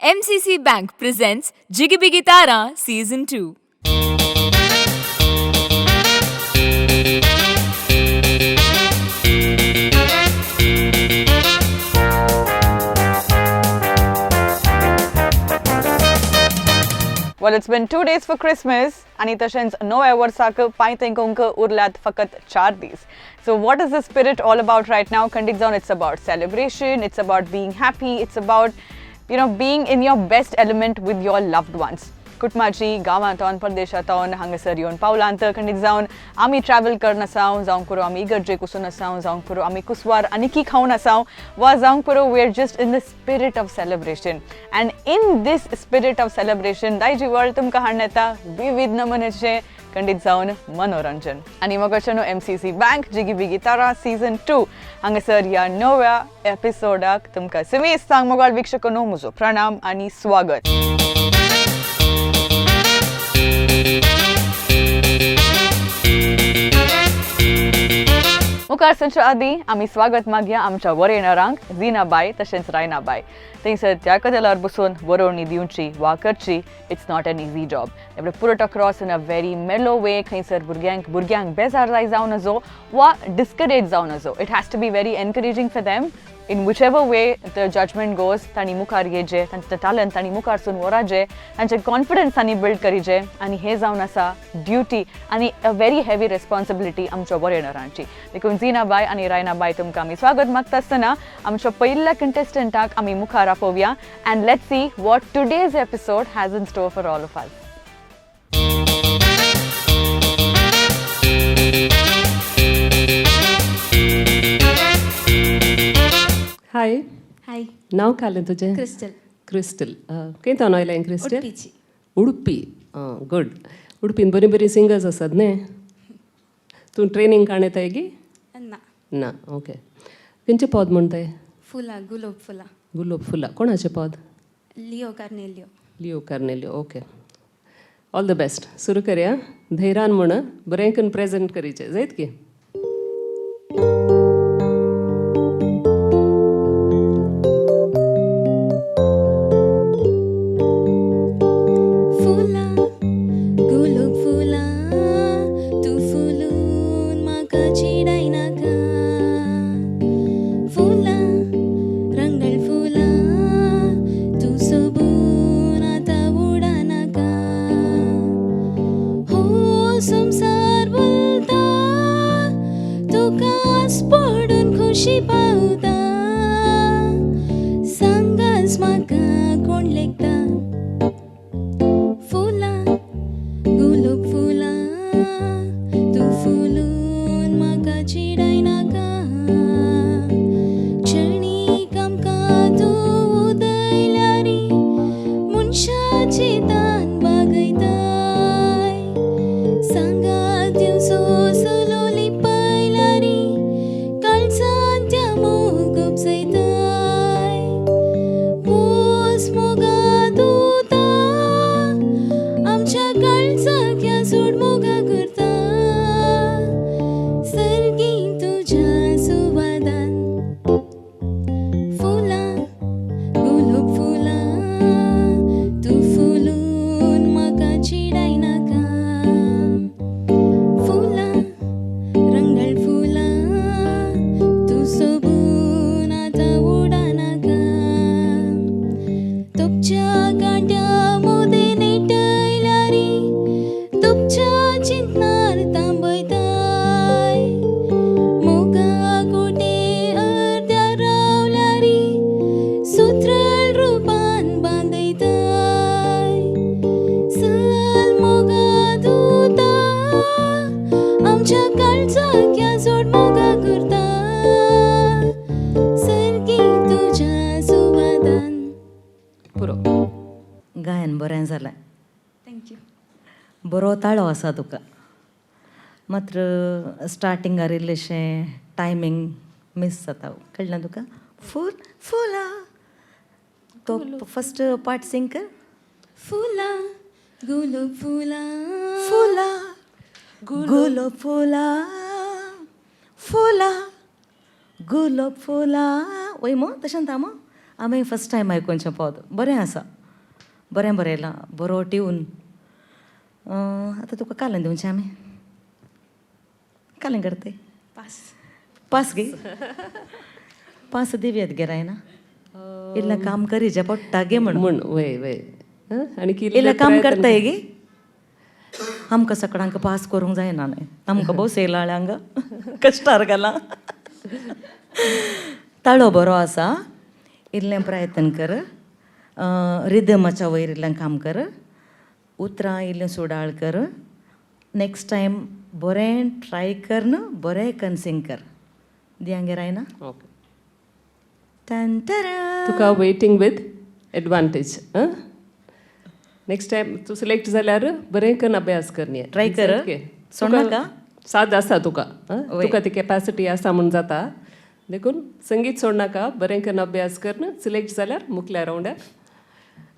MCC Bank presents Jiggy Biggy Tara Season 2. Well, it's been 2 days for Christmas आणि तशेंच नव्या वर्साक पांयतेंक उरल्यात फकत 4 दीस. So what is the spirit all about right now? खंडीक जावन it's about celebration, it's about being happy, it's about being in your best element with your loved ones. कुटुंबाची गांवांतून परदेशांतून हांगासर येवन पावलांत खंडीक जावन आमी ट्रॅव्हल करन आसाव जावंक पुरो आमी इगर्जेक वचून आसाव जावंक पुरो आमी कुसवार आनीकी खावन आसाव वा जावंक पुरो we are just in the spirit of celebration and in this spirit of celebration Daiji world तुमकां हाडून येता विविध नमुन्याचें खंडीत जावन मनोरंजन आनी मोगाचें MCC बँक जिगी बिगी तारा सीझन 2 हांगासर ह्या नव्या एपिसोडाक तुमकां समेस्त सांग मोगाळ वीक्षकांनो म्हजो प्रणाम आनी स्वागत. मुखार संच्या आदी आमी स्वागत मागया आमच्या वरेणारांक झीनाबाई तशेंच रायनाबाई. थंयसर त्या कदेलार बसून वरोवणी दिवची वा करची it's not an easy job. They put across in a very मेलो वे. खंयसर भुरग्यांक बेजार जाय जावन नजो वा डिस्करेज जावन नजो. It has to be very encouraging for them in whichever way the judgment goes. तांणी मुखार येजे तांचें टॅलंट तांणी मुखारसून व्हराजे तांचें कॉन्फिडन्स तांणी बिल्ड करीचे आनी हे जावन आसा ड्युटी आनी अ व्हेरी हेवी रेस्पॉन्सिबिलिटी आमच्या वरेणारांची. देखून झीनाबाई आनी रायनाबाई तुमकां आमी स्वागत मागता आसतना आमच्या पयल्या कंटेस्टंटाक आमी मुखार आपोवया and let's see what today's episode has in store for all of us. Hi. Hi. नाव कालें तुजें? क्रिस्टल. क्रिस्टल. केंतान आयलें क्रिस्टल? उडपीची. उडपी. गुड. उडपीन बरी बरी सिंगर्स आसात न्ही? तूं ट्रेनिंग काणयताय गी? ना. ना. ओके. खंयचें पद म्हणटाय? फुलां, गुलाब फुलां. गुलाब फुलां. कोणाचें पद? Leo Carnelio. Leo Carnelio. Okay. All the best. सुरू करया. धैर्यान म्हण बरें करून प्रेझेंट करीचें जायत की. गायन बरें जालें. थँक्यू. बरो ताळो आसा तुका. मात्र स्टार्टिंगार इल्लेशें टायमींग मिस जाता. कळ्ळें तुका? फुलां तो फर्स्ट पार्ट सिंग कर. फुलां गुलाब फुलां फुलां गुलाब फुलां फुलां गुलाब फुलां वय मो तशें था मो आमी फर्स्ट टायम आयकोनचें पद बरें आसा. बरें बरयलां बरो ट्यून आतां तुका कालें दिवचें आमी कालें करते पास पास गे पास दिव्यात गे रायना इल्लें काम करीचें पडटा गे म्हण म्हण वय वय आनी इल्लें काम करताय गे आमकां सगळ्यांक पास करूंक जायना न्हय आमकां भोव सेलाळ्यांक कश्टार घालां ताळो बरो आसा इल्लें प्रयत्न कर रिदमाच्या वयर इल्लें काम कर उतरां इल्लें सुडाळ कर नेक्स्ट टायम बरें ट्राय कर न्हू बरें कन्सिंग कर दियांगे रायना ओके टंटरा तुका waiting with advantage next time तूं सिलेक्ट जाल्यार बरें करून अभ्यास करनी Try कर. सोडनाका? साद आसा तुका तुका ती कॅपॅसिटी आसा म्हूण जाता देखून संगीत सोडनाका बरें करून अभ्यास करन सिलेक्ट जाल्यार मुखल्या रावंडार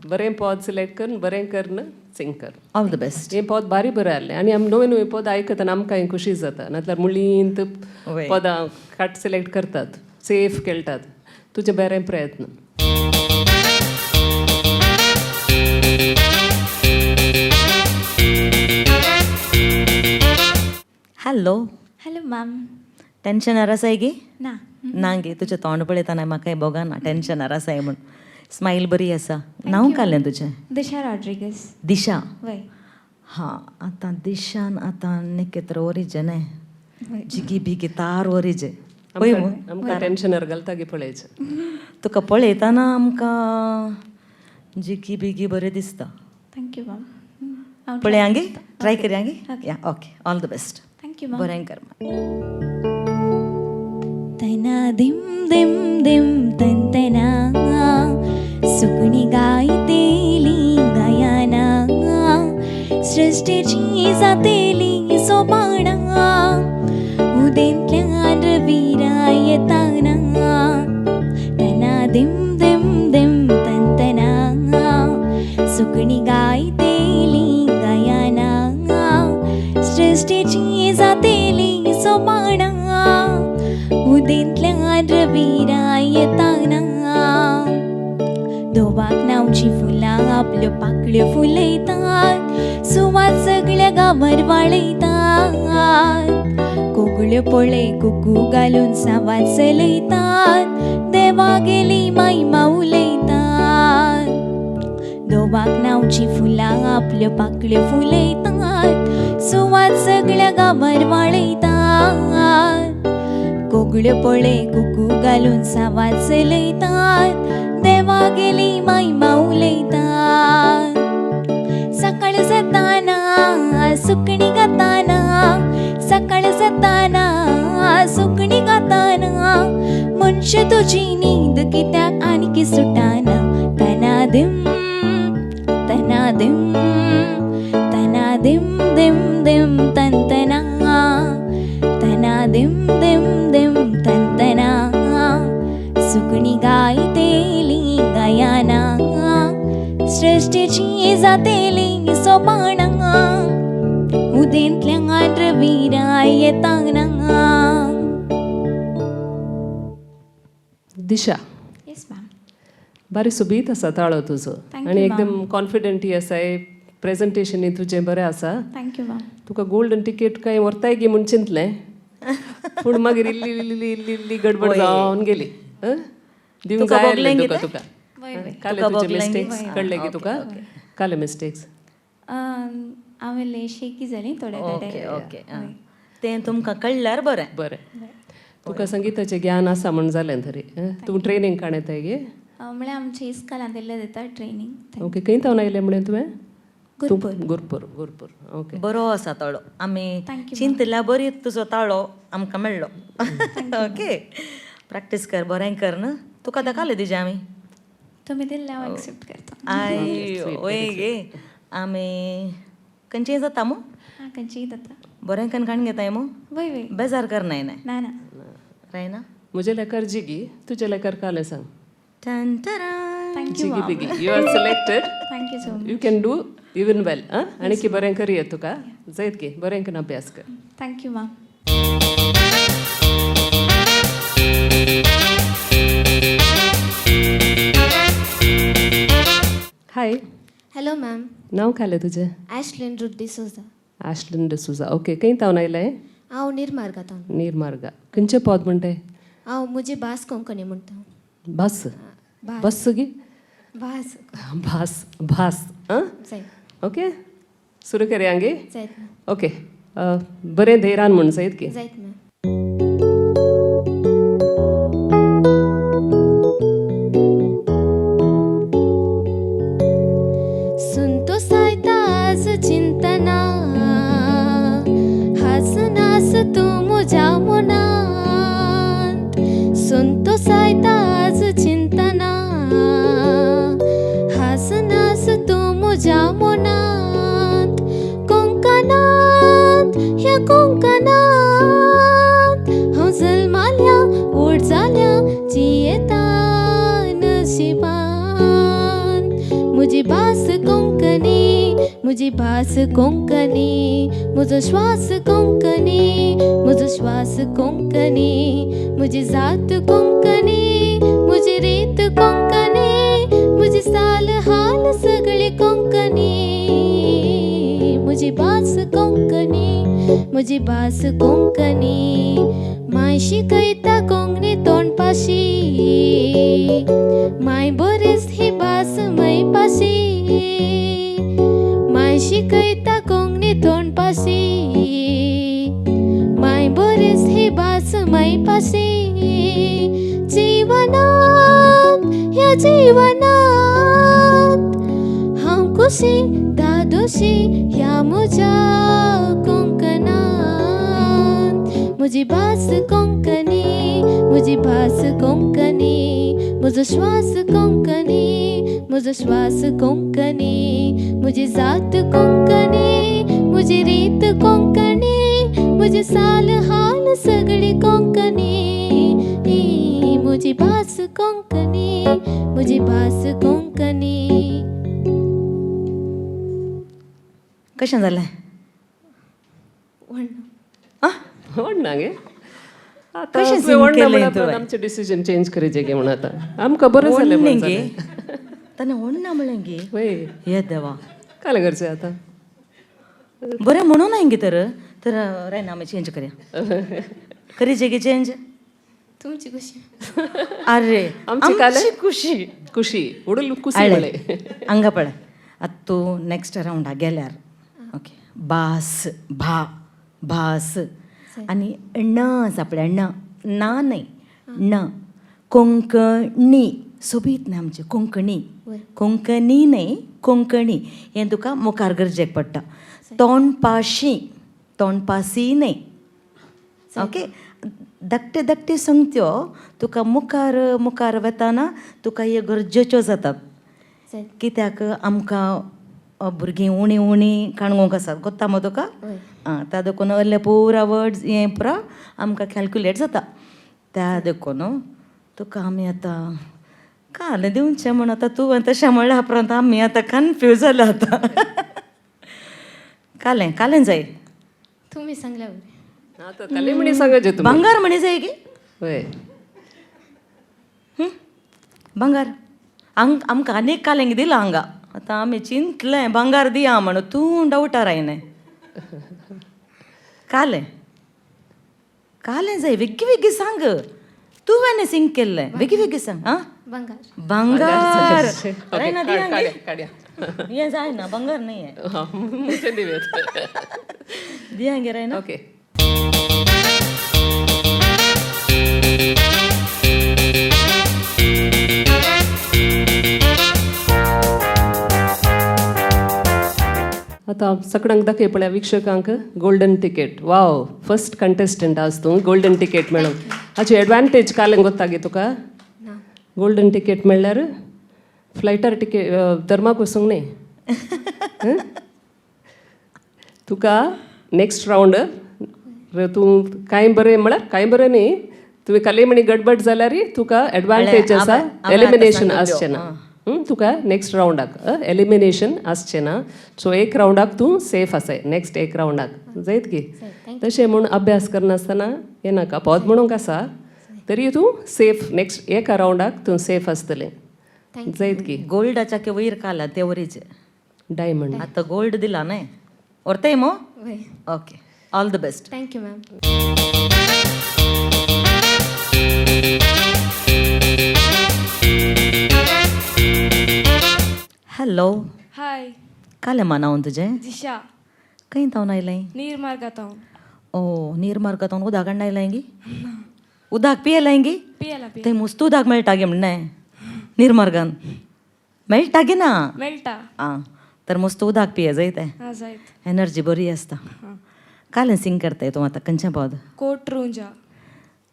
बरें पद सिलेक्ट करून बरें करन सिंग कर ऑल द बेस्ट हें पद बारी बरें आहलें आनी आमी नवे नवे पद आयकतना आमकां खुशी जाता नाजाल्यार मुलींत वय. पदां काट सिलेक्ट करतात सेफ खेळटात तुजे बरें प्रयत्न हॅलो हॅलो मॅम टेन्शन आरासाय गे ना ना गे तुजें तोंड पळयतना म्हाकाय बोगाना टेन्शन आरासाय म्हूण स्मायल बरी आसा नांव काडलें तुजें दिशा रॉड्रिगस दिशा वय हां आतां दिशान आतां निकेत्र ओरिजन वय जिगी बिगी तार ओरिजे पळय मू आमकां टेन्शनार घालता गे पळयचें तुका पळयतना आमकां जिगी बिगी बरें दिसता थँक्यू मॅम पळयांगे ट्राय करयांगे या okay all the best thank you ma'am बरें कर तना दिम दिम दिम तंतना सुकणी गायतेली गायना सृष्टीची जातेली सोपाणा उदेंतल्यान रविरा येताना तना दिम दिम दिम तंतना सुकणी गायतेली गायना सृष्टीची जातेली सोपाणा उदेंतल्यान रविरा येताना धोबाक नांवची फुलां आपल्यो पाकळ्यो फुलयतात सुवात सगळ्या गांवार वाळयतात कोगळ्यो पळय कुकू घालून सावात चलयतात देवा गेली मायमा उलयतात धोबाक नांवची फुलां आपल्यो पाकळ्यो फुलयतात सुवात सगळ्या गांवार वाळयतात कोगळ्यो पळय कुकू घालून सावात चलयतात देवा गेली मायमा उलयतात सकाळ जाताना सुकणी गाताना सकाळ जाताना सुकणी गाताना मनशे तुजी न्हीद कित्याक आनीक सुटाना तना दिम तना दिम तना दिम दिम दिम तंतना तना दिम दिम दिम तंतना सुकणी गायतेली गायना सृष्टीची जातेली सोपाणा उदेंतल्यान रविरा येताना दिशा येस मॅम बारी सुबीत आसा ताळो तुजो Thank आनी you, एकदम कॉन्फिडंटूय आसाय प्रेझेंटेशनूय तुजें बरें आसा थँक्यू मॅम तुका गोल्डन तिकेट काय व्हरताय गे म्हूण चिंतलें पूण मागीर इल्ली इल्ली इल्ली इल्ली गडबड जावन गेली दिवंक तुका जाय बोगलें आसलें गे तुका तें? तुका काले तुका तुजे बोगलें गे? मिस्टेक्स कळले गे तुका काले मिस्टेक्स हांवें शेकी जाली थोड्या ओके ओके तें तुमकां कळल्यार बरें बरें तुका संगीताचें ज्ञान आसा म्हण जालें तरी तूं ट्रेनींग काणयताय गे म्हळ्यार आमच्या इस्कालान दिल्लें दिता ट्रेनींग ओके खंय थावन आयलें म्हळें तुवें गुरपूर गुरपूर गुरपूर ओके बरो आसा ताळो आमी Thank you, चिंतल्या बरी तुजो ताळो आमकां मेळ्ळो ओके प्रॅक्टीस कर बरें कर न्हू तुका दाखयलें दिजे आमी तुमी दिल्ले हांव एक्सेप्ट करता आय वय गे आमी खंयचें जाता मू हां खंयचीय जाता बरें कणकाण घेताय मू वय वय बेजार करनाय नाय ना ना रायना म्हजे लेकार जिगी तुजे लेकार काले सांग टन टरा थँक्यू जिगी बिगी you are selected thank you so much you can do even well आनी की बरें करिया तुका जायत गे बरें करून अभ्यास कर thank you ma'am hi hello ma'am नाव काय तुझें Ashlin Ruth D'Souza Ashlin D'Souza okay खंय तावन आयलें हांव निर्मार्गांतान निर्मार्गा खंयचें पद म्हणटे हांव म्हजी भास कोंकणी म्हणटा बस भास बस गी भास भास भास आं जायत ओके सुरू करुया गे जायत मॅम ओके बरें धैर्यान म्हण जायत की जायत मॅम सुनतो सायता आज चिंतना हासनास तू म्हज्या मनांत सुनतो सायता आज चिंतना हासनास तू म्हज्या मनांत कोंकणांत ह्या कोंकणांत हांव जल्माल्या व्हड जाल्या जियेता नशिबान म्हजी भास कोंकणी म्हजी भास कोंकणी म्हजो श्वास कोंकणी म्हजो श्वास कोंकणी म्हजी जात कोंकणी म्हजी रीत कोंकणी म्हजी साल हाल सगळी कोंकणी म्हजी भास कोंकणी म्हजी भास कोंकणी माय शिकयता कोंकणी तोंडपाशी माय बरीच ही भास मै पाशी माय शिकयता कोंकणी तोंडपाशी माय बरीच ही भास मै पाशी जीवनांत ह्या जीवनांत हांव खुशी दादोशी ह्या म्हज्या कोंकणांत म्हजी भास कोंकणी म्हजी भास कोंकणी म्हजो श्वास कोंकणी म्हजो श्वास कोंकणी म्हजी जात कोंकणी म्हजी रीत कोंकणी म्हजी साल हाल सगळी कोंकणी म्हजी भास कोंकणी म्हजी भास कोंकणी कशें जालें आं व्हड ना गे आतां कशें तुवें sing व्हड ना केलें म्हणल्यार तुवें? आमचें डिसिजन चेंज करीचें गे म्हणून आतां आमकां बरें जालें व्हडलें म्हणून गे जालें. ताणें व्हड ना म्हणलें गे वय हे देवा कालें करचें आतां बरें म्हणून हांवें गे तर रायना आमी चेंज करया करीचें गे चेंज तुमची कशी अरे आमची काले? आमची खुशी खुशी उडल कुसी आळे म्हळें हांगा पळय आतां तूं नेक्स्ट रावंडाक गेल्यार ओके भास भा भास आनी ण सापळ्या ण ना न्हय ण कोंकणी सोबीत न्हय आमचें कोंकणी कोंकणी न्हय कोंकणी हें तुका मुखार गरजेक पडटा तोंडपाशी तोंडपासी न्हय ओके धाकटे धाकटे संगत्यो तुका मुखार मुखार वताना तुका हे गरजेच्यो जातात कित्याक आमकां भुरगीं उणी उणी काणगोंक आसात कोत्ता मो तुका आं त्या देखून असले पुरा वर्ड्स हें पुरा आमकां कॅल्क्युलेट जाता त्या देखून तुका आमी आतां काल दिवचें म्हण आतां तूं तशें म्हणल्या उपरांत आमी आतां कन्फ्यूज जाला आतां कालें कालें जाय तुम्ही सांगल्या बरें आतां काले म्हणी सांगायचें तुमी भांगार म्हणे जाय गे वय भांगार आमकां आनीक कालेंग दिलां हांगा आतां आमी चिंतलें भांगार दिया म्हणून तूं डावटार आयलें कालें कालें जाय वेगळी वेगळी सांग तुवें सिंग केल्लें वेगळी वेगळी सांग आं बंगार भांगार ओके, रायना दिया गे. काड्या काड्या हें जायना भांगार न्ही हें हां म्हणचें दिवेत दिया गे रायना ओके आतां सगळ्यांक दाखय पळय विक्षकांक golden ticket wow first contestant आज तूं गोल्डन तिकेट मेळून हाची एडवांटेज कालें गोत्ता गे तुका ना गोल्डन तिकेट म्हणल्यार फ्लायटार तिकेट धर्माक वचूंक न्ही तुका नेक्स्ट रावंड तूं कांय बरें म्हळ्यार कांय बरें न्ही तुवें काले म्हणी गडबड जाल्यार तुका एडवांटेज आसा एलिमिनेशन आसचें ना तुका नेक्स्ट रावंडाक एलिमिनेशन आसचें ना सो एक रावंडाक तूं सेफ आसाय नेक्स्ट एक रावंडाक जायत की तशें म्हूण अभ्यास करनासतना हें नाका पद म्हणूंक आसा तरी तूं सेफ नेक्स्ट एका रावंडाक तूं सेफ आसतलें जायत की गोल्डाच्या वयर काला ते वरीचे डायमंड आता गोल्ड दिला नाही ओरते मो वय okay all the best thank you ma'am hello hi काले मानावून तुझे दिशा काही तावन आयलाय नीर मार्गातावन ओ नीर मार्गातावन उदक हाडून आयलाय उदक पियेलाय पियला थंय मस्त उदक मेळटा गे म्हणणे नीर मार्गान मेळटा गे ना मेळटा आं तर मस्त उदक पिये जायते हा जायत एनर्जी बरी आसता कालें सिंग करताय तूं आतां खंयच्या पावद कोटरुंजा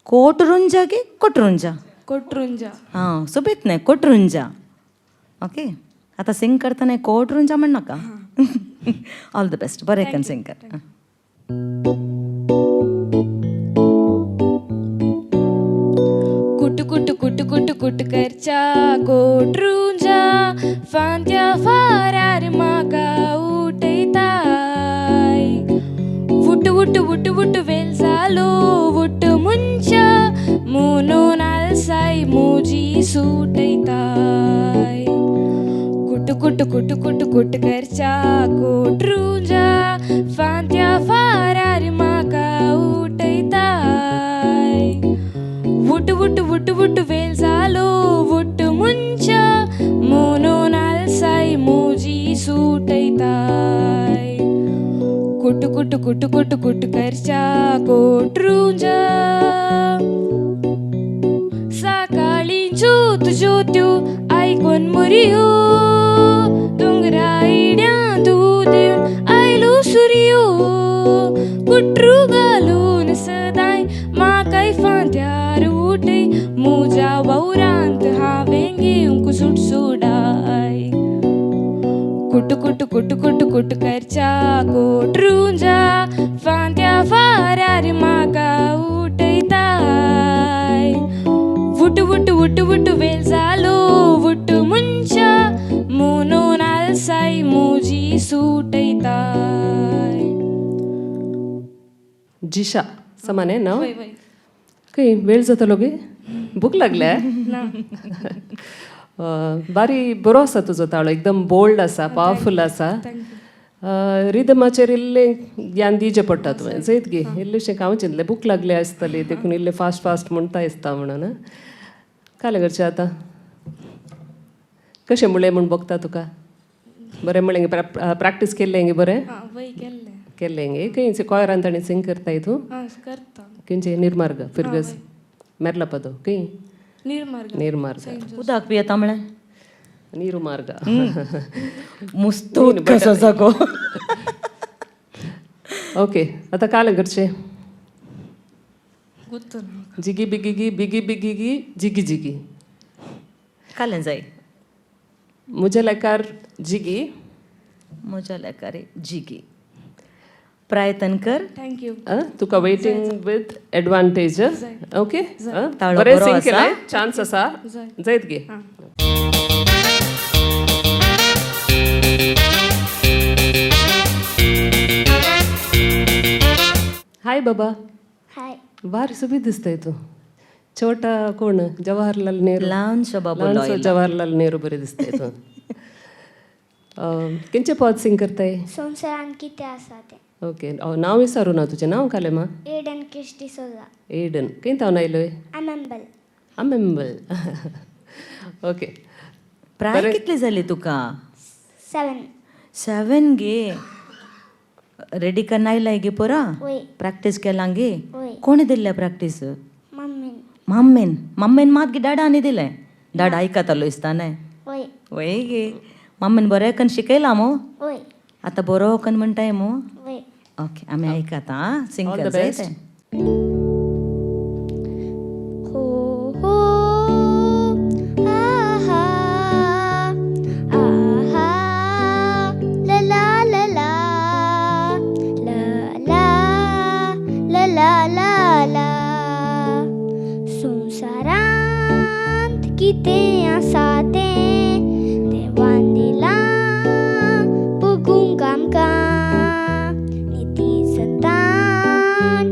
कोटरुंजा की कोटरुंजा कोटरुंजा हां सोबीत न्ही कोटरुंजा ओके आतां सिंग करतना कोटरुंजा म्हण नाका ऑल द बेस्ट बरें करून सिंग कर कुट कुट कुट कुट कुट करच्या कोटरुंजा फांत्या फारार म्हाका उठयताय वुट वुट वुट वुट वेल जालो वुट मुंच्या म्हणून आलसाय मोजी सुटयताय कुट कुट कुट कुट कुट करच्या कोटरुंजा फांत्या फारार म्हाका उठयताय वुट वुट वुट वुट वेल जालो वुट मुंच्या म्हणून आलसाय मोजी सुटयताय कुट कुट कुट कुट कुट करच्या कोटरुंजा सकाळी ज्योत ज्योत्यो आयकोन मरियो दोंगरा इड्या दूध दिवन आयलो सूर्यो कुट्रू घालून सदांय म्हाकाय फांत्यार उठय म्हज्या वावरांत हांवें घेवंक सुट सोडाय कुट कुट कुट कुट कुट करच्या कोटरुंजा फांत्या फारार म्हाका उठयताय वुट वुट वुट वुट वेल जालो वुट मुंच्या म्हणून आलसाय मोजी सुटयताय जिशा समान आहे नाव वय वय काही वेळ जातलो गे भूक लागल्या ना बारी बरो आसा तुजो ताळो एकदम बोल्ड आसा पावरफूल आसा रिदमाचेर इल्लें ज्ञान दिवचें पडटा तुवें जैत गे इल्लेशें हांव चिंतलें भूक लागली आसतली देखून इल्लें फास्ट फास्ट म्हणटा दिसता म्हणून काले करचें आतां कशें म्हळें म्हूण बगता तुका बरें म्हळें गे प्रॅक्टीस केल्लें गे बरें हा वय केल्लें केल्लें गे खंय कोयरान ताणें सिंग करताय तूं हा करता खंयचे निर्मार्ग फिरगस मेरला पदो खंय नीर मार्ग निर्मार्ग उदक पियेता म्हळें ನೀರು ಮಾರ್ಗ मस्त कसो जागो ओके आता काल घरचे गुत्तू जिगी बिगिगी बिगी बिगिगी जिगी जिगी कालें जाय मुझे लेकार जिगी म्हज्या लेकारे जिगी प्रयत्न कर thank you Tuka waiting with advantage okay ताळो बरें बरो सिंग आसा. केलें चान्स आसा जायत गे हाय बाबा हाय वार सुबी दिसतंय तू छोटा कोण जवाहरलाल नेहरू ल्हानसो बाबू ल्हानसो जवाहरलाल नेहरू बरें दिसतंय तू खंयचे पद सिंग करताय संवसारान कितें आसा तें ओके नांव विचारू ना तुजें नांव कालें मा एडन क्रिस्टी सोजा एडन खंय तावन आयलोय आमेंबल आमेंबल ओके प्राय कितली जाली तुका 7 7 गे रेडी करना आयलाय गे पोरा वय प्रॅक्टीस केलां गे वय कोणी दिल्लें प्रॅक्टीस मम्मीन मम्मीन मात गे डाडानी दिलें डाडा आयकतालो दिसताने वय वय गे मम्मीन बरें करून शिकयलां मो वय आतां बरो करून म्हणटाय मो वय ओके आमी आयकात आं सिंग All कर the जाय best. तें हो हो आहा आहा ला ला ला ला ला ला ला ला ला संवसारांत कितें आसा तें देवान दिलां पळोवंक आमकां निती सतान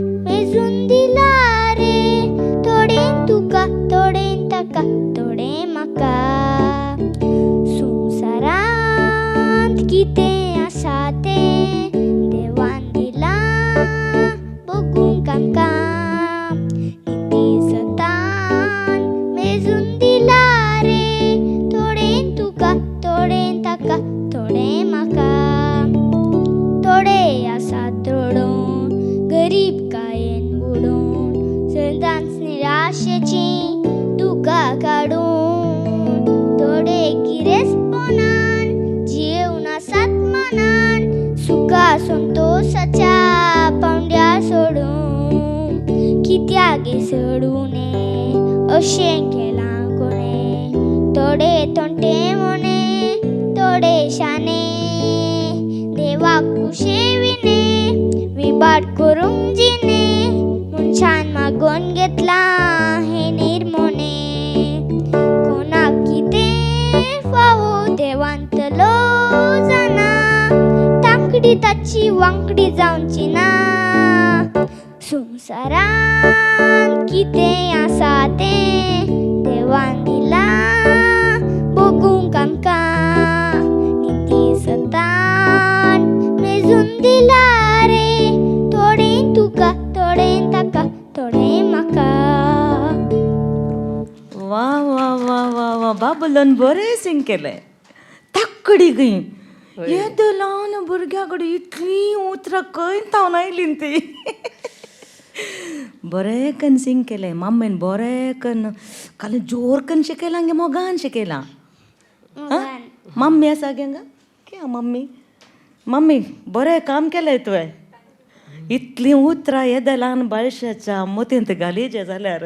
कितें आसा तें देवान दिलां बगूंक आमकां नितीसतान मेजून दिला रे थोडें तुका थोडें ताका थोडें म्हाका थोडें आसा तोडून गरीब कायेन बुडून सदांच निराशेची दुका काडून थोडे गिरेस्तपणान जियेवन आसात मनान सुका संतोशाच्या पावंड्यार सोडून कित्याक सोडूं नये अशें केलां कोणें थोडे तोंटे मोने थोडे शाने देवाक कुशेविने विबाट करूंक जिने मनशान मागोन घेतला हे निर्मोने कोणाक कितें फावो देवांतलो जाणा तांकडी ताची वांकडी जावची ना संवसारान कितें आसा तें देवान दिलां बगूंक आमकां नितीसतान मेजून दिला रे थोडें तुका थोडें ताका थोडें म्हाका वा वा वा वा वा बाबुलान बरें सिंग केलें ताकडी गई येदो ल्हान भुरग्या कडेन इतलीं उतरां खंय थावन आयलीं ती बरें कन्न सिंग केलें मम्मीन बरें कन्न काल जोर कन्न शिकयलां गे मोगान शिकयलां मम्मी आसा गे क्या मम्मी मम्मी बरें काम केलें तुवें इतलीं उतरां येद्या ल्हान बायशाच्या मतींत घालीचे जाल्यार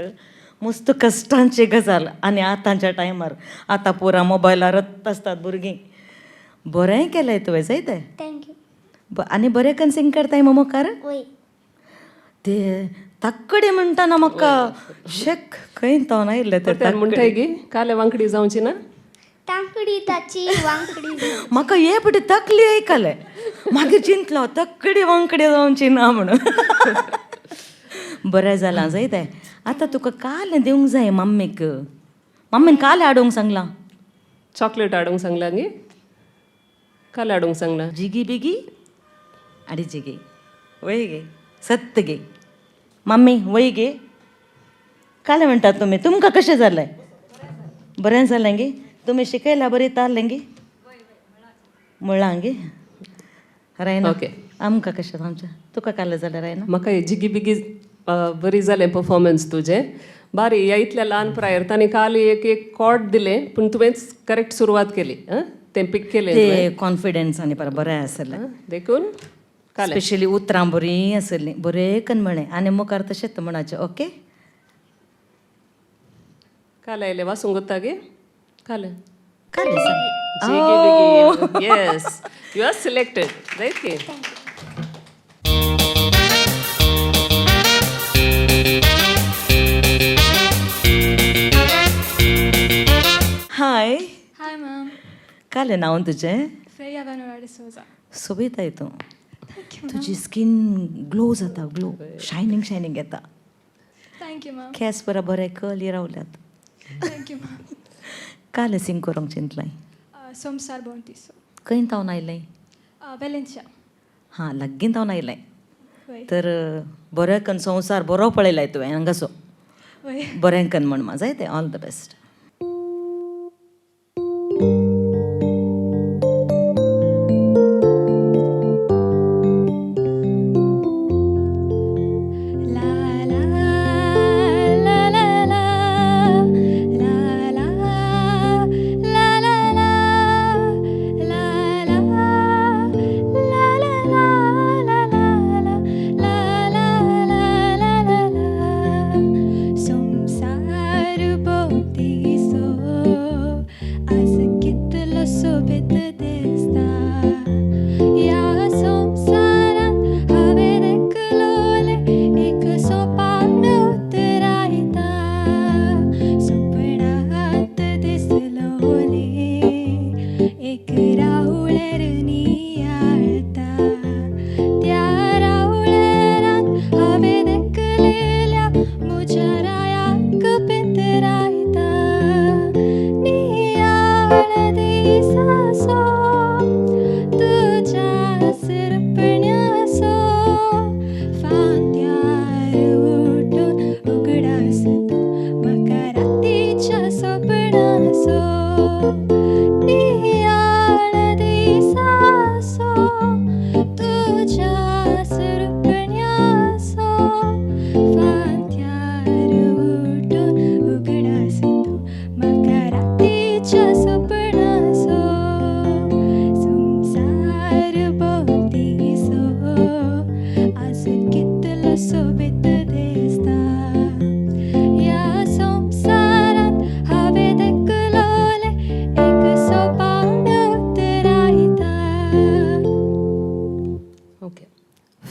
मस्त कश्टांची गजाल आनी आतांच्या टायमार आतां पुरा मोबायलारच आसतात भुरगीं बरें केलें तुवें जायतें थँक्यू आनी बरें कन्न सिंग करताय ममोकार वय ते ताकडी म्हणटाना म्हाका शेक खंय थावन आयिल्लें तर म्हणटाय गे काले वांकडी जावची ना तांकडी ताची वांकडी म्हाका हे पटी तकली आयकलें मागीर चिंतलो तकडी वांकडी जावची ना म्हणून बरें जालां जायतें आतां तुका कालें दिवंक जाय मम्मीक मम्मीन कालें हाडूंक सांगलां चॉकलेट हाडूंक सांगलां गे काले हाडूंक सांगलां जिगी बिगी आडी जिगी वय गे सत्त गे मम्मी वय गे कालें म्हणटात तुमी तुमकां कशें जालें बरें जालें गे तुमी शिकयलां बरें तारलें गे मुळां गे रायना ओके. आमकां कशें आमचें तुका कालें जालें रायना म्हाका हे जिगी बिगी बरी जालें परफॉर्मन्स तुजें बारी ह्या इतल्या ल्हान प्रायर तांणी काल एक कॉर्ड दिलें पूण तुवेंच करेक्ट सुरवात केली तें पिक केलें ते कॉन्फिडन्सांनी बरें आसलें देखून काले स्पेशली उतरां बरीं आसलीं बरें कन्न म्हणें आनी मुखार तशेंच म्हणचें ओके काले आयले वासूंक कोत्ता गे काले कालें सांग जिगी बिगी yes you are selected right गे हाय हाय मॅम कालें नांव तुजें फ्रेया वेनोरा डिसोजा सोबीताय तूं तुजी स्कीन ग्लो जाता ग्लो शायनींग शायनींग येता थँक्यू मॅम केस बरा बरे कर्ली रावल्यात थँक्यू मॅम कालें सिंग करूंक चिंतलाय सोमसार बोंटिसो खंय थावन आयलें वेलेन्शिया हां लागीं थावन आयलें वय तर बरें कन्न संवसार बरो पळयलाय तुवें हांगासो वय बरें कन्न म्हण मा जायतें all the best La la la la la la la la la la la la संसार बोवतीसो आज कितलो सोबीत दिसता ह्या संवसारांत हांवें एकलोले एक सोपान उतरायता सपनांत दिसलोले एक रावळेर नियाळता त्या रावळेरांत हांवें एकलेल्या म्हज्या रायाक पितरायता नियाळ दिसासो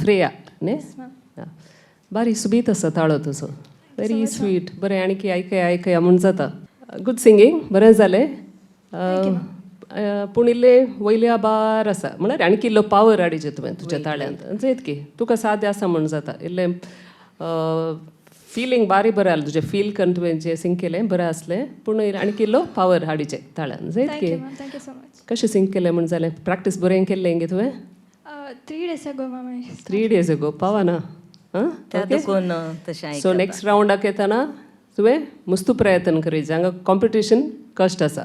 फ्रेया न्ही बारी सुबीत आसा ताळो तुजो व्हेरी स्वीट बरें आणकी आयकया म्हूण जाता गूड सिंगींग बरें जालें पूण इल्ले वयल्या बार आसा म्हळ्यार आणकी इल्लो पावर हाडिचे तुवें तुज्या ताळ्यांत जैत की तुका सादें आसा म्हूण जाता इल्लें फिलींग बारी बरें आसलें तुजें फील करून तुवें जें सिंग केलें बरें आसलें पूण आणकी इल्लो पावर हाडिचें ताळ्यान जैत की थँक्यू सो मच कशें सिंग केलें म्हूण जालें प्रॅक्टीस बरें केल्लें इंगे तुवें 3 days ago mama 3 days ago पावाना त्या देखून तशें सो नेक्स्ट रावंडाक येताना तुवें मस्त प्रयत्न करीत हांगा कॉम्पिटिशन कश्ट आसा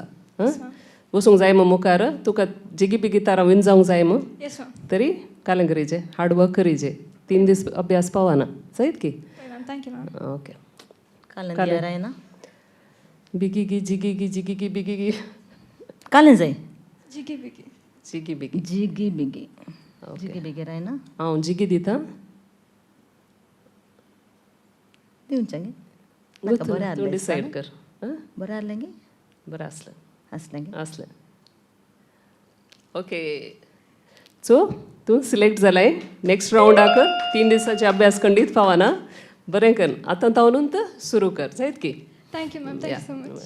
वसूंक जाय मग मुखार तुका जिगी बिगी तारा विन जावंक जाय मग येस मॅम तरी कालें करीचे हार्डवर्क करीचे 3 दीस अभ्यास पावाना जायत की मॅम थँक्यू मॅम ओके कालन जाय ना बिगी जिगी बिगी कालन जाय जिगी बिगी जिगी बिगी जिगी बिगी जिगी बिगी राय ना हांव जिगी दितां दिवन सांगे नाका बरें तूं आसलें डिसायड कर बरें आसलें गे बरें आसलें आसलें गे आसलें ओके सो तूं सिलेक्ट जालाय नेक्स्ट रावंडाक 3 दिसाचे अभ्यास खंडीत पावाना बरें कर आतां तावनून सुरू कर जायत की thank you ma'am thank you so much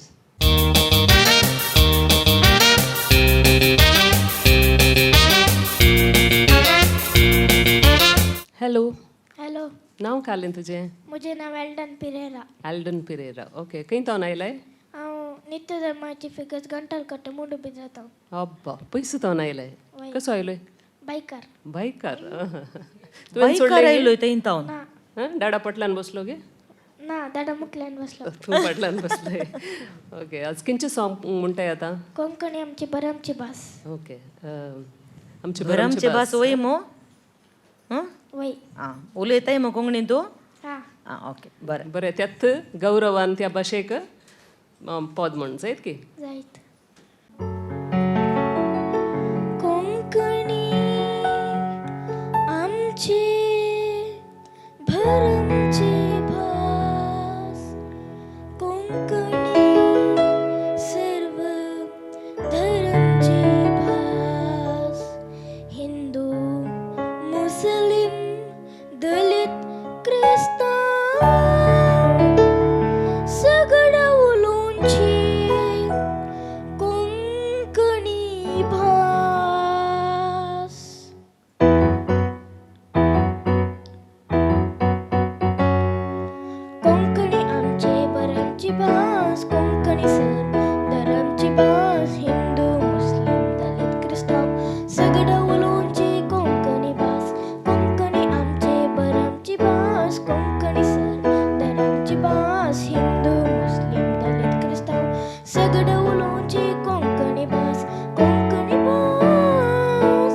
hello hello नांव कालें तुजें मुझे नाव Eldon Pereira Eldon Pereira okay खंय तावन आयलाय हांव नित्य धर्माची फिगर्स घंटाल कट्ट मुंडू बी जाता अब्बा पयस तावन आयलाय वय. कसो आयलोय बायकार बायकार तुवें बाईकार सोडलें आयलोय ते इंतावन ना डाडा पटल्यान बसलो गे ना दादा मुखल्यान बसलो तूं फाटल्यान बसलय ओके आज खंयचें सॉंग म्हणटाय आतां कोंकणी आमची बरमची भास ओके आमची घरामचे भास वय मो वय आं उलयताय मग कोंकणी तूं हा आं ओके बरें बरें त्यात गौरवान त्या भाशेक पद म्हण जायत की जायत कोंकणी आमची भरमची भास कोंकणी सर्व धर्मची भास हिंदू मुस्लिम दलित क्रिस्तांव सगळं उलोवची कोंकणी भास कोंकणी आमचे बरमची भास कोंकणी सर धरमची भास हिंदू मुस्लिम दलित क्रिस्तांव सगळं उलोवची कोंकणी भास कोंकणी आमचे बरमची भास कोंकणी सर धरमची भास हिंदू मुस्लिम दलित क्रिस्तांव सगळं उलोवची कोंकणी भास कोंकणी भास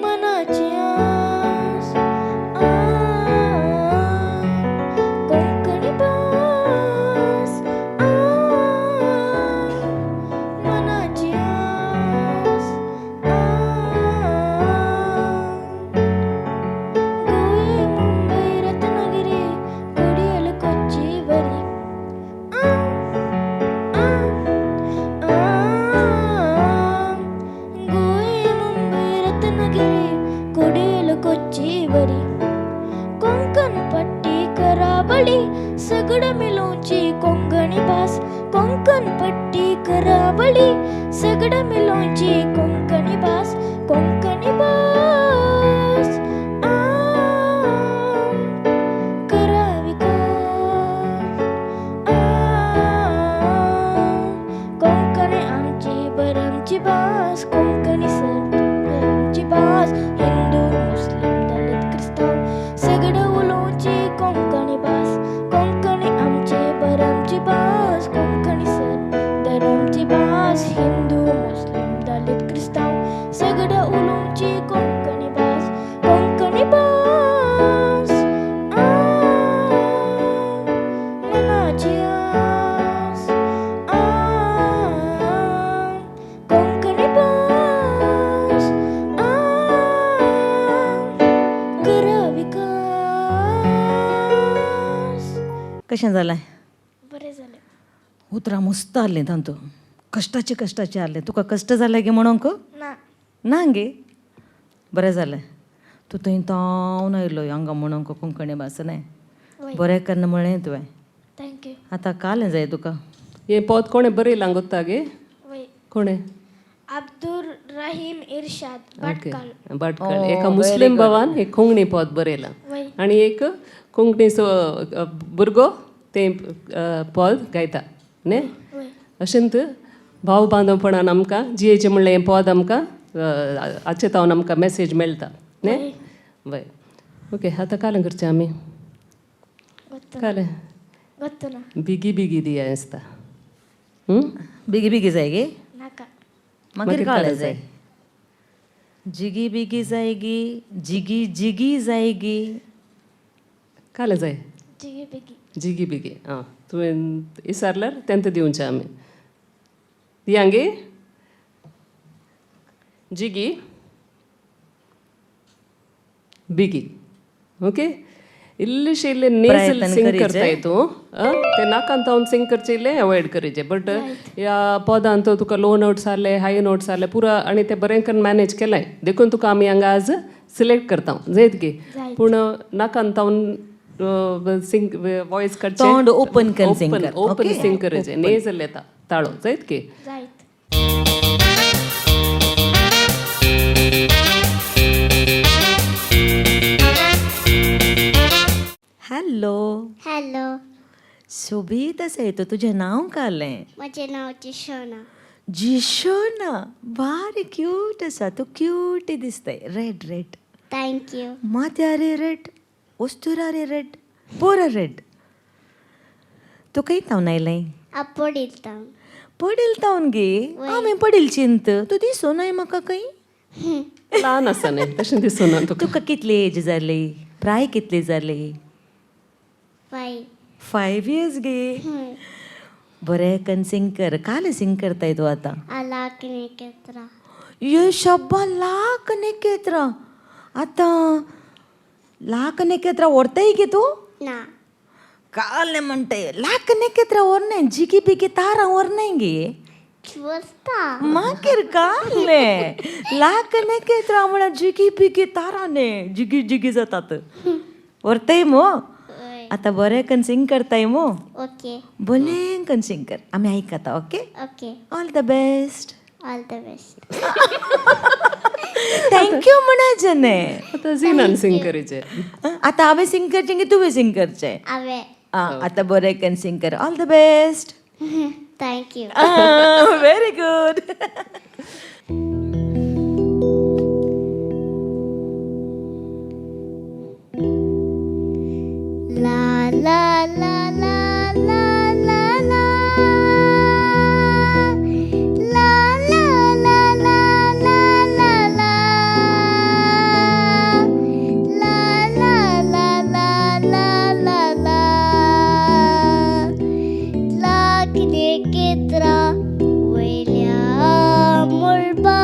मनाची आस कोंकणी भास मनाची आस गोंय मुंबई रत्नागिरी कुडियल कोच्ची बरी गोंय मुंबई रत्नागिरी कुडियल कोच्ची बरी कोंकण पट्टी करावळी सगळं मिळवची कोंकणी भास कोंकण पट्टी करावळी सगळं मिळवची कोंकणी भास कोंकणी भास करा विकास कोंकणी आमची बरमची भास कोंकणी सर धरमची भास हिंदू मुस्लिम दलित क्रिस्तांव सगळं उलोवची कोंकणी भास कोंकणी आमचे बरमची भास कोंकणी सर धरमची भास हिंदू मुस्लिम दलित क्रिस्तांव सगळं उलोवची कोंकणी भास कोंकणी भास मनाची आस कोंकणी भास करा विकास कशें जालें बरें जालें उतरां मस्त आहलें तांतू कश्टाचे आहलें तुका कश्ट जाले गे म्हणोंक ना ना गे बरें जालें तूं थंय तावन आयलो हांगा म्हणून कोंकणी भास न्हय बरें करना म्हळें तुवें थँक्यू आतां कालें जाय तुका हे पद कोणे बरयलां गोत्तागे वय कोणे अब्दुल रहीम इर्शाद ओके भटकल भटकळ एका मुस्लीम भावान एक कोंकणी पद बरयलां वय आनी एक कोंकणीचो भुरगो तें पद गायता न्ही वय अशेंत भाव बांदवपणान आमकां जियेचें म्हणलें हें पद आमकां आचेतावन आमकां मेसेज मेळटा न्ही वय ओके आतां कालें करचें आमी कालें ಗೊತ್ತು ನಾ बिगी बिगी दिया आसता बेगी बेगी जाय गे ನಾಕ मागीर कालें जाय जिगी बिगी जाय गी जिगी जिगी जाय गी कालें जाय ಜಿಗಿ ಬಿಗಿ जिगी बिगी आं तुवें विचारल्यार तेंत दिवचें आमी दियांगे जिगी बिगी ओके इल्लेशें इल्लें नेजल सिंग करताय तूं तें नाकान तावन सिंग करचें इल्लें अवॉयड करीचें बट ह्या पदान तो तुका लो नोट्स आहले हाय नोट्स आहले पुरा आनी तें बरें करून मॅनेज केलें देखून तुका आमी हांगा आज सिलेक्ट करता जायत गे पूण नाकान तावन सिंग वॉयस काडचें तोंड open करून sing कर, ओपन okay? सिंग करचें नेजल येता ताळो जायत की ಜಾಯ್ತು हॅलो हॅलो सोबीत आसा तो तुजें नांव कालें माझे नाव जिशोना जिशोना बारी क्यूट आसा तूं क्यूट दिसताय रेड रेड थँक्यू माथ्यारे रेड वस्तुरारे रेड पोरा रेड तूं खंय तावन आयलें अप्पोडिल्ता पडेल तावन गे हांवें पडेल चिंत तूं दिसोनाय म्हाका खंय ल्हान आसा न्ही तशें दिसूना तुका तुका कितली एज जाली प्राय कितली जाली 5 years गे बरें कन सिंग कर काल सिंग करताय तूं आतां अलाकने केत्रा ये शब्बा लाख नेकेत्रा आतां लाख नेकेत्रा व्हरताय गे तूं ना काल म्हणटाय लाख नेकेत्रा व्हरनाय जिगी बिगी तारा व्हरनाय गे वस्ता मागीर काले लाख नेकेत्रा म्हळ्यार जिगी बिगी तारा ने जिगी जिगी जातात व्हरताय मो आतां बरें कन सिंग करताय मो ओके बरें कन सिंग कर आमी आयकता okay okay all the best all the best thank you म्हणा जने आतां जिनान सिंग करीचें आतां हांवें सिंग करचें की तुवें सिंग करचें अवे आतां बरें कन सिंग कर all the best thank you very good La la la la la la la La la la la la la la La la la la la la la Lakne ketra William Mulba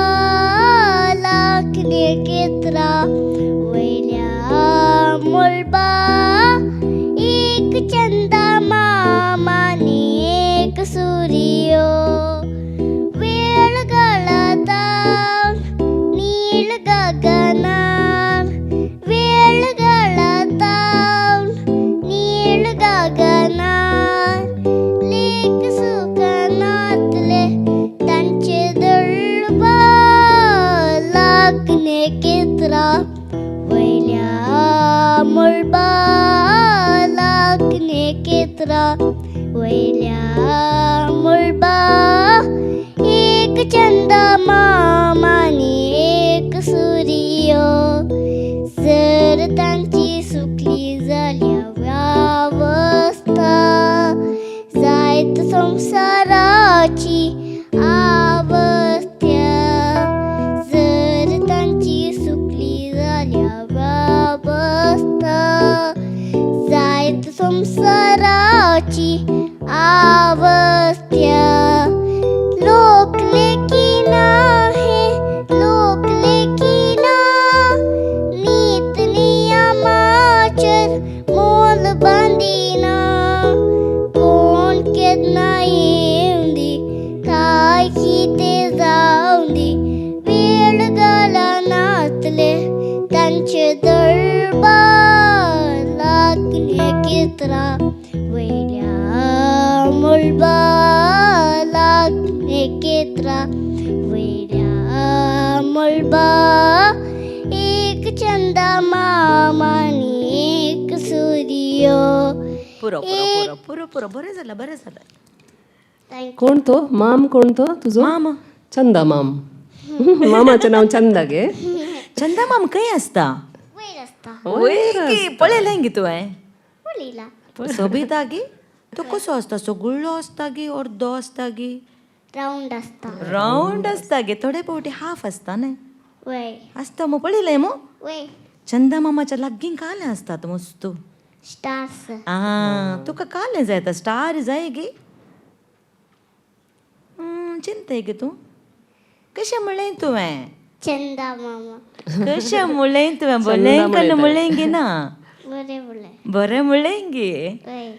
Lakne ketra William Mulba एक चंदा मामाने एक सूर्यो वेळ गळता नीळ गगनात वेळ गळता नीळ गगनात लेक सुकनातले त्यांचे दळबा लागणे केत्रा वैल्या मुळबा लागणे केत्रा वैल्या मुळबा एक चंदा मामाने एक सूर्यो जर तांची सुकली जाल्या अवस्था जायत संसाराची अवस्था जर तांची सुकली जाल्या अवस्था जायत संसाराची अवस्था लोकले की नाही लोकले की ना नीत नियमाचर मोल बांदिना कोण केदना येऊंदी काय की ते जाऊंदी वेळ गला नातले वैल्या मुळबा एक चंदा मामानी एक सूर्य पुरो बरें जालें कोण तो माम कोण तो तुझो माम चंदा माम मामाचं नाव चंदा गे चंदा माम खंय आसता वैर असता पळयलें गे तुवें पळयला सोबीत गी तो कसो आसता सो गुळ्ळो आसता गी अर्दो आसता गी राऊंड असता रावंड आसता गे थोडे फावटी हाफ आसता न्हय वय आसता मो पळयलें मो वय चंदा मामाच्या लागीं काले आसतात मस्त स्टार्स तुका काले जाय आतां स्टार जाय गे चिंताय गे तूं कशें म्हणलें तुवें चंदा मामा कशें म्हणलें तुवें बोलें कन्न म्हणलें गे ना बरे बोले बरें म्हणलें गे वय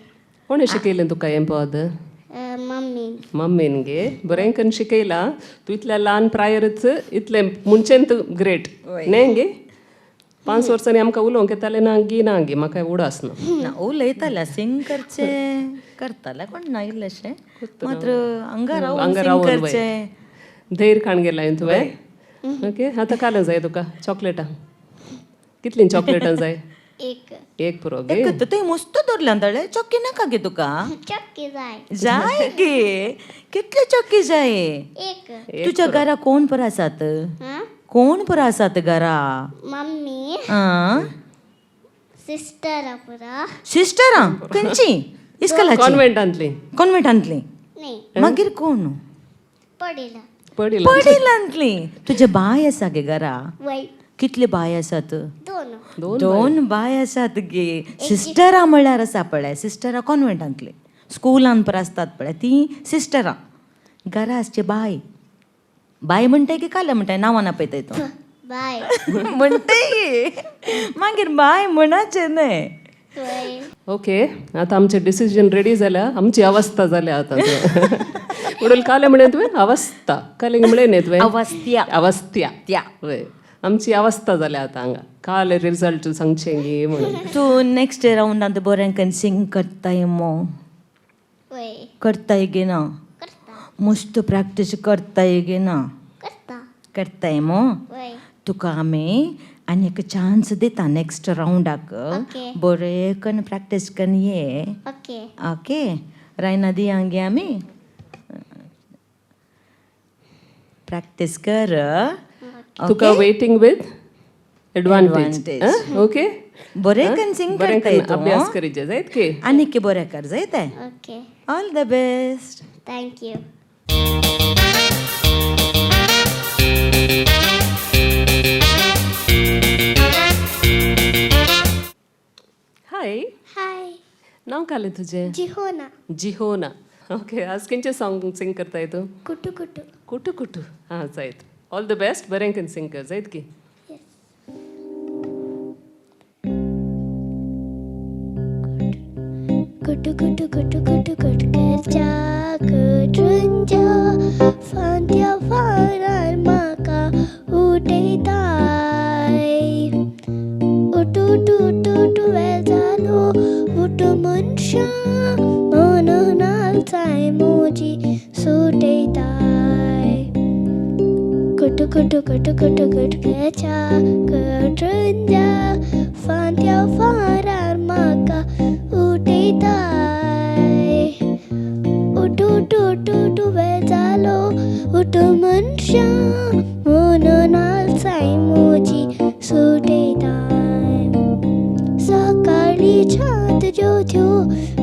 कोणे शिकयलें तुका हें पद मम्मी मम्मीन गे बरें करून शिकयला तूं इतल्या ल्हान प्रायरच इतलें मुनचेंत ग्रेट न्हय गे 5 वर्सांनी आमकां उलोवंक येतालें ना गे म्हाका उडास ना उलयताले सिंग करचें करताले कोण ना इल्लेशें मात्र आंगार हांगा रावून रावून करचें धैर खाण गेला तुवें ओके आतां कालें जाय तुका चॉकलेटां कितलीं चॉकलेटां जाय एक पुरो गे थंय मस्त दवरल्या ताळे चॉकी नाका गे तुका चक्की जाय जाय गे कितले चॉकी जाय एक तुज्या घरा कोण पर आसात कोण पर आसात घरा मम्मी आं सिस्टर पुरा सिस्टरां खंयची इस्कलाची कॉन्व्हेंटांतली कॉन्व्हेंटांतली नाही मागीर कोण पडिला पडिला पडिलांतली तुजे बाय आसा गे घरा वय कितले बाय आसात दोन दोन बाय आसात गे सिस्टरां म्हणल्यार आसा पळय सिस्टरां कॉन्व्हेंटांतली स्कुलान पर आसतात पळय ती सिस्टरां घरा आसचे बाय बाय म्हणटाय की काले म्हणटाय नांवां नापयताय तो बाय म्हणटाय गे मागीर बाय म्हणाचें न्हय वय ओके आतां आमचें डिसिजन रेडी जाल्या आमची अवस्था जाल्या आतां उडोल काले म्हणे तुवें अवस्था काले म्हळे न्ही तुवें अवस्थ्या अवस्थ्या त्या वय आमची अवस्था जाल्या आतां हांगा काल रिजल्ट सांगचें गे म्हणून तूं नेक्स्ट रावंडांत बरें करून सिंग करताय मो वय करताय गे ना करता मस्त प्रॅक्टीस करताय गे ना करता करताय मो वय तुका आमी आनी एक चान्स दिता नेक्स्ट रावंडाक ओके. बरें करून प्रॅक्टीस करून ये ओके ओके रायना दिया गे आमी प्रॅक्टीस कर तुका waiting with advantage Advantage. Okay बरें करून सिंग बरें करताय करून अभ्यास तूं करीचे जायत की आनी बरें कर जायते okay all the best thank you hi hi नाव काले तुजें जिहोना जिहोना ओके आज खंयचें सॉंग सिंग करताय तूं कुटू कुटू कुटू कुटू हां जायत ऑल द बेस्ट बरें करून सिंग कर जायत की कुटू कुटू कुटू कुटू कुटकेच्या कुटुंजा फांत्या फारार म्हाका उठयताय उटू टू टू टू वेळ जालो उटू मनशा म्हणून नाचाय मोजी सुटयताय कुटू कुटू कुटू कुटू कुटकेच्या कुटुंजा फांत्या फारार म्हाका उठयताय उटू टू टू टू वेळ जालो उटू मनशा म्हणून नाचाय मोजी सुटयताय सकाळी छात ज्योत्यो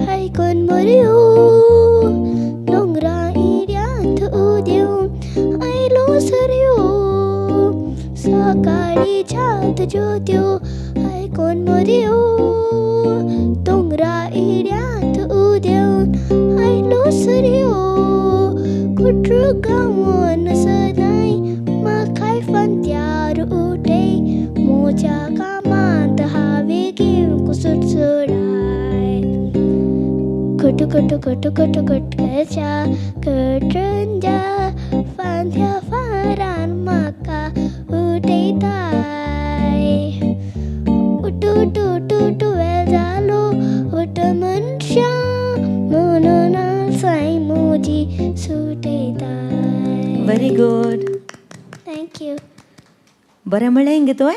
आयकून मऱ्यो दोंगरा इड्यांत उदेवून आयलो सरयो सकाळी छात ज्योत्यो आयकून मऱ्यो दोंगरा इड्यांत उदेवून आयलो सरयो कुट्र गांवान सदांय म्हाकाय फांत्यार उठय मोज्या कामांत हांवें घेवंक सुटसुडाय कुटू कुटू कुटू कुटू कुटकेच्या कुटुंजा फांत्या फारान म्हाका उठयताय उटू टू टू टू वेळ जालो उठ मनशा म्हणून आसाय मोजी सुटयताय व्हेरी गुड थँक्यू बरें म्हळेंगे तुवें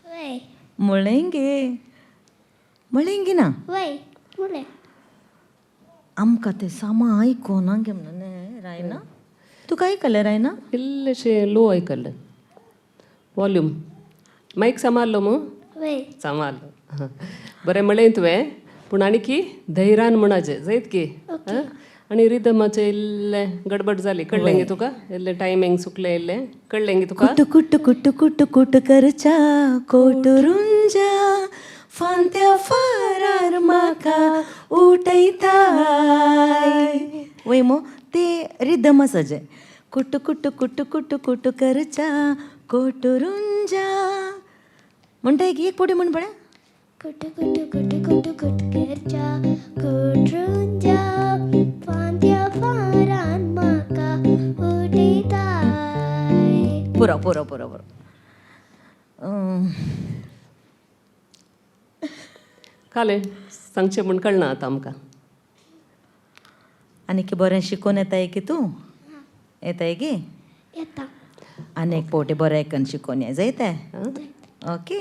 वय म्हळेंगे ना वय मुले आमकां तें सामा आयकोना गे म्हणून रायना तुका आयकलें रायना इल्लेशें लो आयकल्लें वॉल्यूम मायक सांबाळलो मू वय सांबाळलो हां बरें म्हळें तुवें पूण आनी की धैर्यान म्हणाचें जायत की हां आनी रिदमाचें इल्लें गडबड जाली कळ्ळें गे तुका इल्लें टायमींग चुकलें इल्लें कळ्ळें गे तुका कुट करच्या कोटुरुंजा फांत्या फारार म्हाका उठयताय वय मो ते रिदम आसाचे कुट करच्या कोटुरुंजा म्हणटाय की एक पोटी म्हण पळय कुट करच्या कुटरुंजा फांत्या फारान म्हाका उठयताय पुरो कालें सांगचें म्हूण कळना आतां आमकां आनीक बरें शिकून येताय की तूं येताय गे येता आनी एक पोटी बरें एकन शिकून ये जायते ओके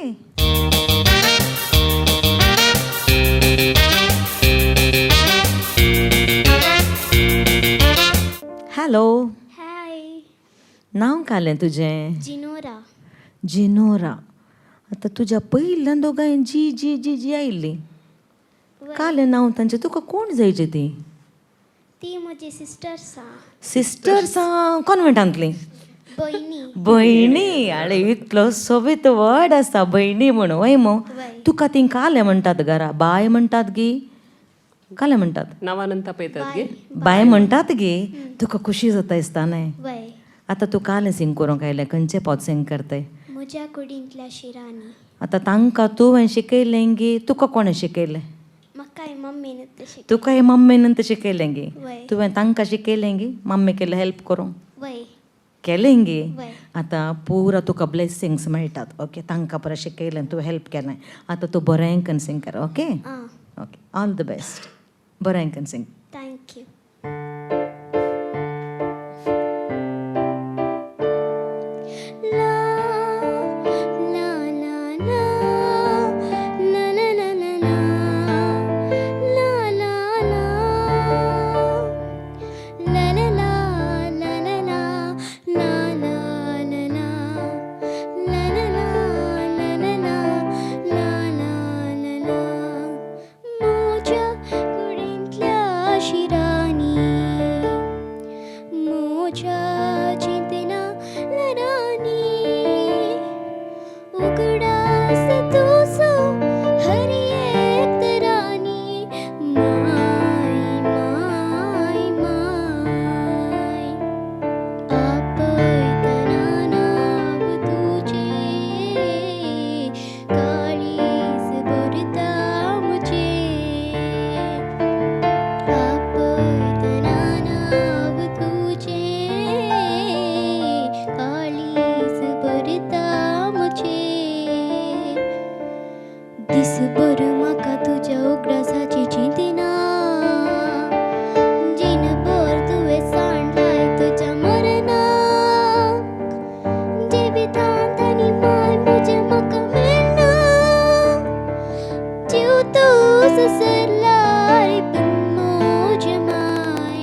हॅलो हाय नांव कालें तुजें जिनोरा आतां तुज्या पयल्यान दोगांय जी जी जी जी आयिल्ली कालें नांव तांचें तुका कोण जायचें ती ती म्हजी सिस्टर्सां सिस्टर्सां कॉन्वेंटांतली भयणी आळे इतलो सोबीत वर्ड आसा भयणी म्हणून वय मो तुका ती काले म्हणटात घरा बाय म्हणटात गी काले म्हणटात नांवानंत आपयतात गे बाय म्हणटात गे तुका खुशी जाता दिसता न्हय वय आतां तूं कालें सिंग करूंक आयलें खंयचें पद सिंग करताय म्हज्या कुडींतल्या शिरांनी आतां तांकां तुवें शिकयलें गी तुका कोणें शिकयलें म्हाकाय मम्मीन तशें तुका मम्मीन तशें केलें गी वय तुवें तांकां शिकयलें गी मम्मी केलें हेल्प करूंक वय केलें गे वय आतां पुरो तुका ब्लेसिंग्स मेळटात ओके तांकां बरें शिकयलें तुवें हेल्प केलें आतां तूं बरें करून सिंग कर okay ah okay all the best बरें करून सिंग थँक्यू दिसभर म्हाका तुज्या उगडासाची चिंतना जिणभर तुवें सांडलाय तुज्या मरणाक जिवितांत आनी माय म्हजें म्हाका मेळना जीव तूं सरलाय पण म्हजें माय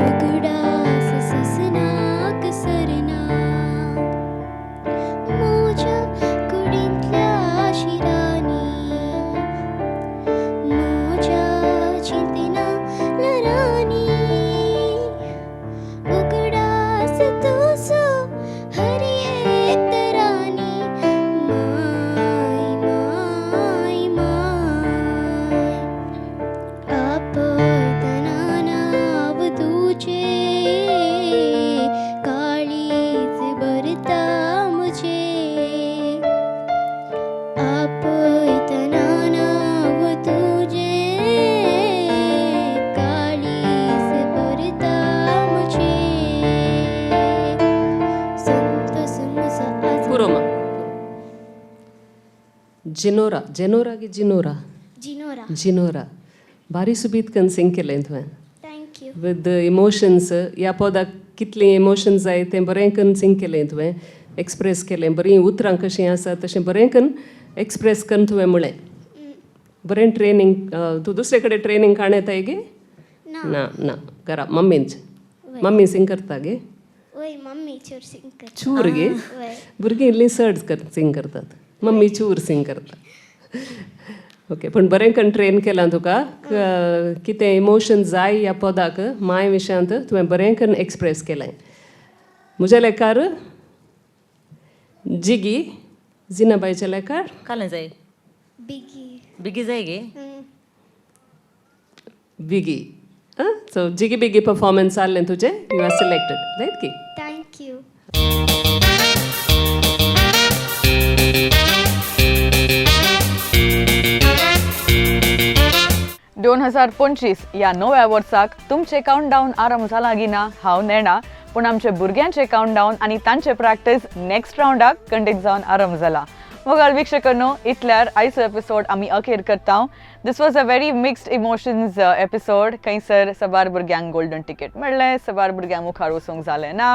उगडास ससनाक सरना म्हज्या कुडींतल्या शिरांनी म्हज्या चिंतना लरांनी उगडास तुजो हर एक तरांनी माय माय माय आपयतना नांव तुजें काळीज भरता म्हजें आपयतना नांव तुजें काळीज भरता म्हजें संतोष म्हजो आज पुरो मा जिनोरा जेनोरा गे जिनोरा जिनोरा जिनोरा बारी सुबीत करून सिंग केलें तुवें थँक्यू विथ इमोशन्स ह्या पदाक कितले इमोशन्स जाय तें बरें करून सिंग केलें तुवें एक्सप्रेस केलें बरीं उतरां कशीं आसा तशें बरें करून एक्सप्रेस करून तुवें म्हळें बरें ट्रेनींग तूं दुसरे कडेन ट्रेनींग काण येताय गे ना ना घरा मम्मी सिंग करता गे वय मम्मी चूर सिंग करता चूर गे भुरगीं इल्लीं सड सिंग करतात मम्मी चूर सिंग करता ओके पण बरें करून ट्रेन केलां तुका कितें इमोशन जाय ह्या पदाक माय विशयांत तुवें बरें करून एक्सप्रेस केलें म्हज्या लेकार जिगी जिनाबाईच्या लेकार कालें जाय बिगी बेगी जाय गे बिगी सो जिगी बिगी परफॉर्मन्स जाल्लें तुजें यू आर सिलेक्टेड रायट की थँक यू 2025 ह्या नव्या वर्साक तुमचे काउंटडाऊन आराम जाला की ना हांव नेणा पूण आमचे भुरग्यांचे काउंटडाऊन आनी तांचे प्रॅक्टीस नेक्स्ट राउंडाक कंडक्ट जावन आराम जाला मोगाल वीक्षकांनो इतल्यार आयचो एपिसोड आमी अखेर करता this was a very mixed emotions episode खंयसर सबार भुरग्यांक गोल्डन टिकेट मेळ्ळें सबार भुरग्यांक मुखार वचूंक जालें ना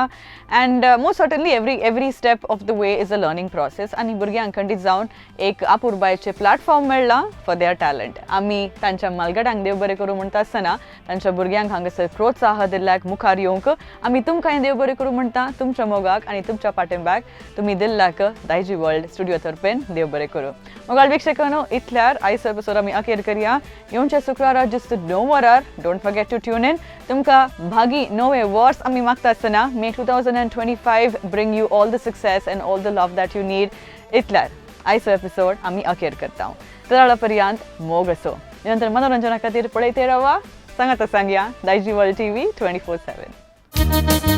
and most certainly every step of the way is a learning process आनी भुरग्यांक खंडीत जावन एक आपुरबायेचें प्लॅटफॉर्म मेळ्ळां फॉर देअर टॅलंट आमी तांच्या मालगड्यांक देव बरें करूं म्हणटा आसतना तांच्या भुरग्यांक हांगासर प्रोत्साह दिल्ल्याक मुखार येवंक आमी तुमकांय देव बरें करूं म्हणटा तुमच्या मोगाक आनी तुमच्या पाठिंब्याक तुमी दिल्ल्याक दायजी वर्ल्ड स्टुडिओ तर्फेन देव बरें करूं मोगाल वीक्षकांनो इतल्यार आयचो एपिसोड आमी अखेर करुया येवच्या शुक्रारा जस्ट 9 वरार don't forget to tune in तुमकां भागी नवे वर्स आमी मागता आसतना may 2025 bring you all the success and all the love that you need इतल्यार आयचो एपिसोड आमी अखेर करता तर पर्यंत मोग असो नंतर मनोरंजना खातीर पळयते रावा सांगात सांगया दायजी वर्ल्ड TV 24/7